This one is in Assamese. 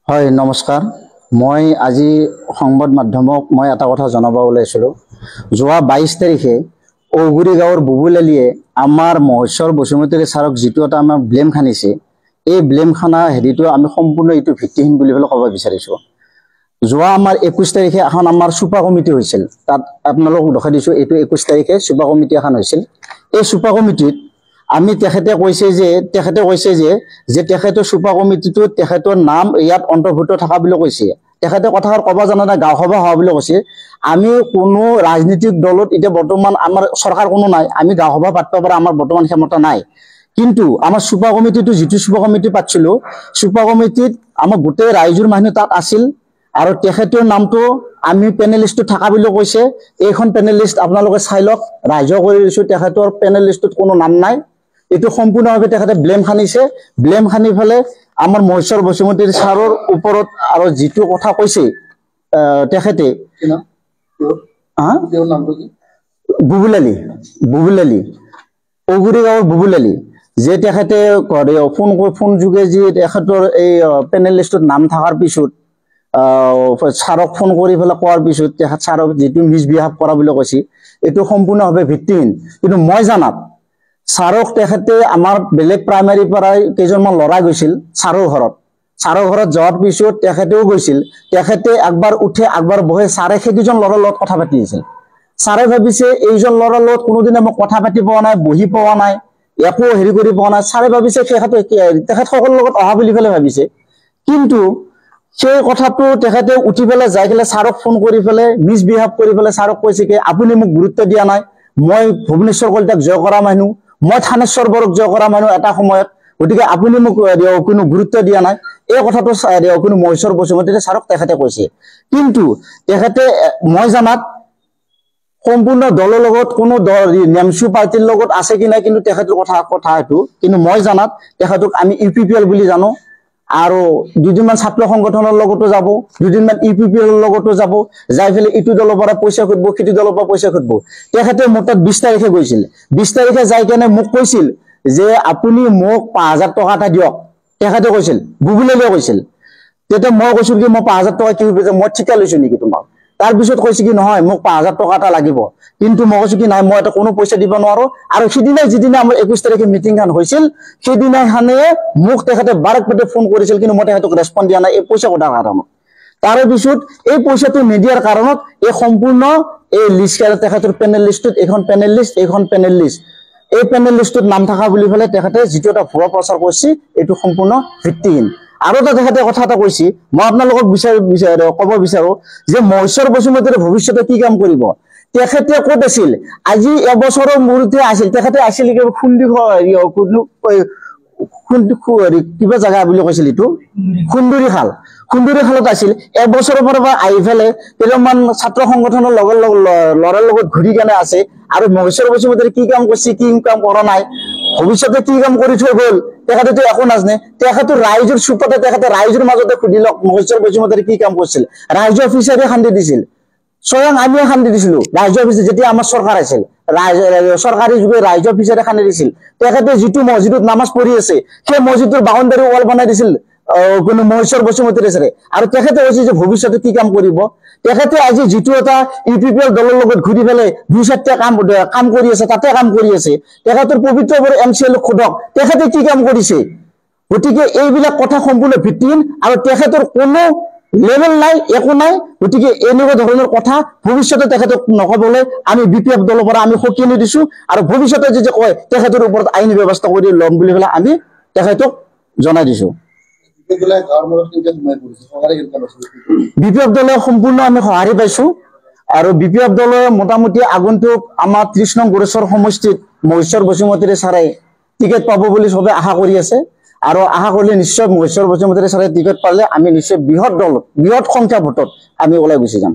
হয় নমস্কাৰ মই আজি সংবাদ মাধ্যমক মই এটা কথা জনাব ওলাইছিলোঁ যোৱা 22 তাৰিখে ঔগুৰি গাঁৱৰ বুবুলালিয়ে আমাৰ মহেশ্বৰ বসুমতাৰী ছাৰক যিটো এটা আমাৰ ব্লেম খানিছে এই ব্লেম খানা হেৰিটো আমি সম্পূৰ্ণ এইটো ভিত্তিহীন বুলি ক'ব বিচাৰিছোঁ যোৱা আমাৰ 21 তাৰিখে এখন আমাৰ সুপা কমিটি হৈছিল তাত আপোনালোকক দেখাই দিছোঁ এইটো 21 তাৰিখে সুপা কমিটি এখন হৈছিল এই সুপা কমিটিত আমি তেখেতে কৈছে যে তেখেতৰ সুপা কমিটিটো তেখেতৰ নাম ইয়াত অন্তৰ্ভুক্ত থকা বুলি কৈছে তেখেতে কথাৰ ক'ব জানা নাই গাঁও সভা হোৱা বুলি কৈছে আমি কোনো ৰাজনীতিক দলত এতিয়া বৰ্তমান আমাৰ চৰকাৰ কোনো নাই আমি গাঁও সভা পাতিব পৰা আমাৰ বৰ্তমান ক্ষমতা নাই কিন্তু আমাৰ সুপা কমিটিটো যিটো সুপা কমিটি পাতিছিল সুপা কমিটিত আমাৰ গোটেই ৰাইজৰ মানুহ তাত আছিল আৰু তেখেতৰ নামটো আমি পেনেলিষ্টত থকা বুলি কৈছে এইখন পেনেলিষ্ট আপোনালোকে চাই লওক ৰাইজক কৰি দিছো তেখেতৰ পেনেলিষ্টত কোনো নাম নাই এটো সম্পূৰ্ণভাৱে তেখেতে ব্লেম খানিছে ব্লেম খানি ফেলে আমাৰ মহেশ্বৰ বসুমতাৰী ছাৰৰ ওপৰত আৰু যিটো কথা কৈছে তেখেতে বুবুলালি ঔগুৰি গাঁৱৰ বুবুলালি যে তেখেতে ফোন যোগে যি তেখেতৰ এই পেনেলিষ্টত নাম থকাৰ পিছত ছাৰক ফোন কৰি ফেলে কোৱাৰ পিছত তেখেত ছাৰক যিটো মিছবিহেভ কৰা বুলি কৈছে এইটো সম্পূৰ্ণভাৱে ভিত্তিহীন কিন্তু মই জানাত ছাৰক তেখেতে আমাৰ বেলেগ প্ৰাইমাৰীৰ পৰাই কেইজনমান ল'ৰা গৈছিল ছাৰৰ ঘৰত যোৱাৰ পিছত তেখেতেও গৈছিল তেখেতে একবাৰ উঠে একবাৰ বহে ছাৰে সেই দুজন ল'ৰাৰ লগত কথা পাতি আছিল ছাৰে ভাবিছে এইজন ল'ৰাৰ লগত কোনোদিনে মই কথা পাতি পোৱা নাই বহি পোৱা নাই একো হেৰি কৰি পোৱা নাই ছাৰে ভাবিছে তেখেতসকলৰ লগত অহা বুলি পেলাই ভাবিছে কিন্তু সেই কথাটো তেখেতে উঠি পেলাই যাই পেলাই ছাৰক ফোন কৰি পেলাই মিছবিহেভ কৰি পেলাই ছাৰক কৈছে কি আপুনি মোক গুৰুত্ব দিয়া নাই মই ভুৱনেশ্বৰ কলিতাক জয় কৰা মানুহ মই থানেশ্বৰ বৰক জয় কৰা মানুহ এটা সময়ত গতিকে আপুনি মোক কোনো গুৰুত্ব দিয়া নাই এই কথাটো কোনো মহেশ্বৰ বসুমতাৰী ছাৰক তেখেতে কৈছে কিন্তু তেখেতে মই জানাত সম্পূৰ্ণ দলৰ লগত কোনো নেমচু পাৰ্টিৰ লগত আছে কি নাই কিন্তু তেখেতৰ কথা এইটো কিন্তু মই জানাত তেখেতক আমি ইউপিপিএল বুলি জানো আৰু দুদিনমান ছাত্ৰ সংগঠনৰ লগতো যাব দুদিনমান ইউপিপিএলৰ লগতো যাব যাই ফেলে ইটো দলৰ পৰা পইচা খুজিব সিটো দলৰ পৰা পইচা খুজিব তেখেতে মোৰ তাত 20 তাৰিখে গৈছিল 20 তাৰিখে যাই কেনে মোক কৈছিল যে আপুনি মোক 5000 টকা এটা দিয়ক তেখেতে কৈছিল বুবুলালিয়ে কৈছিল তেতিয়া মই কৈছিল কি মই 5000 টকা কি হ'ব মই ঠিকা লৈছো নেকি তোমাক তাৰ পিছত কৈছে কি নহয় মোক 5000 টকা এটা লাগিব কিন্তু মই কৈছো কি নাই মই এটা কোনো পইচা দিব নোৱাৰো আৰু সিদিনা যিদিনা আমাৰ 21 তাৰিখে মিটিংখন হৈছিল সেইদিনা হানে মোক তেখেতে বাৰকপতে ফোন কৰিছিল কিন্তু মই তেখেতক ৰেছপন্ড দিয়া নাই এই পইচা কথা কাৰণত তাৰ পিছত এই পইচাটো নিদিয়াৰ কাৰণত এই সম্পূৰ্ণ এই লিষ্ট তেখেতৰ পেনেলিষ্টত এখন পেনেলিষ্ট এই পেনেলিষ্টত নাম থকা বুলি ফেলে তেখেতে যিটো এটা ভুৱা প্ৰচাৰ কৰিছে এইটো সম্পূৰ্ণ ভিত্তিহীন আৰু তেখেতে কথা এটা কৈছে মই আপোনালোকক ক'ব বিচাৰো যে মহেশ্বৰ বসুমতাৰীৰ ভৱিষ্যতে কি কাম কৰিব তেখেতে ক'ত আছিল আজি এবছৰৰ মূৰতে আছিল তেখেতে আছিল কিবা জাগা বুলি কৈছিল এইটো খুন্দুৰী খালত আছিল এবছৰৰ পৰা আহি ফেলে কেইজনমান ছাত্ৰ সংগঠনৰ ল'ৰাৰ লগত ঘূৰি কেনে আছে আৰু মহেশ্বৰ বসুমতাৰী কি কাম কৰিছে কি কাম কৰা নাই ভৱিষ্যতে কি কাম কৰি থৈ গ'ল তেখেতেতো একো নাজানে তেখেতৰ ৰাইজৰ চুপতে তেখেতে ৰাইজৰ মাজতে সুধি লওক মহেশ্বৰ বসুমতাৰী কি কাম কৰিছিল ৰাইজৰ অফিচাৰে খান্দি দিছিল স্বয়ং আমিয়ে খান্দি দিছিলো ৰাইজৰ অফিচ যেতিয়া আমাৰ চৰকাৰ আছিল চৰকাৰী যুগে ৰাইজৰ অফিচাৰে খান্দি দিছিল তেখেতে যিটো মছজিদত নামাজ পঢ়ি আছে সেই মছজিদৰ বাউণ্ডাৰী ৱাল বনাই দিছিল কোনো মহেশ্বৰ বসুমতাৰী ছাৰে আৰু তেখেতে কৈছে যে ভৱিষ্যতে কি কাম কৰিব তেখেতে আজি যিটো এটা ইউপিপিএল দলৰ লগত ঘূৰি পেলাই 2-4টা কাম কৰি আছে তাতে কাম কৰি আছে তেখেতৰ পবিত্ৰ এমচিএল খুদক তেখেতে কি কাম কৰিছে গতিকে এইবিলাক কথা সম্পূৰ্ণ ভিত্তিহীন আৰু তেখেতৰ কোনো লেভেল নাই একো নাই গতিকে এনেকুৱা ধৰণৰ কথা ভৱিষ্যতে তেখেতক নকবলৈ আমি বিপিএফ দলৰ পৰা আমি সকিয়ানি দিছো আৰু ভৱিষ্যতে যে কয় তেখেতৰ ওপৰত আইনী ব্যৱস্থা কৰি ল'ম বুলি পেলাই আমি তেখেতক জনাই দিছো বিপিএফ দলে সম্পূৰ্ণ আমি সঁহাৰি পাইছো আৰু বিপিএফ দলে মোটামুটি আগন্তুক আমাৰ 30 নং গোৰেশ্বৰ সমষ্টিত মহেশ্বৰ বসুমতাৰী ছাৰে টিকেট পাব বুলি সবে আশা কৰি আছে আৰু আশা কৰিলে নিশ্চয় মহেশ্বৰ বসুমতাৰী ছাৰে টিকেট পালে আমি নিশ্চয় বৃহৎ সংখ্যা ভোটত আমি ওলাই গুচি যাম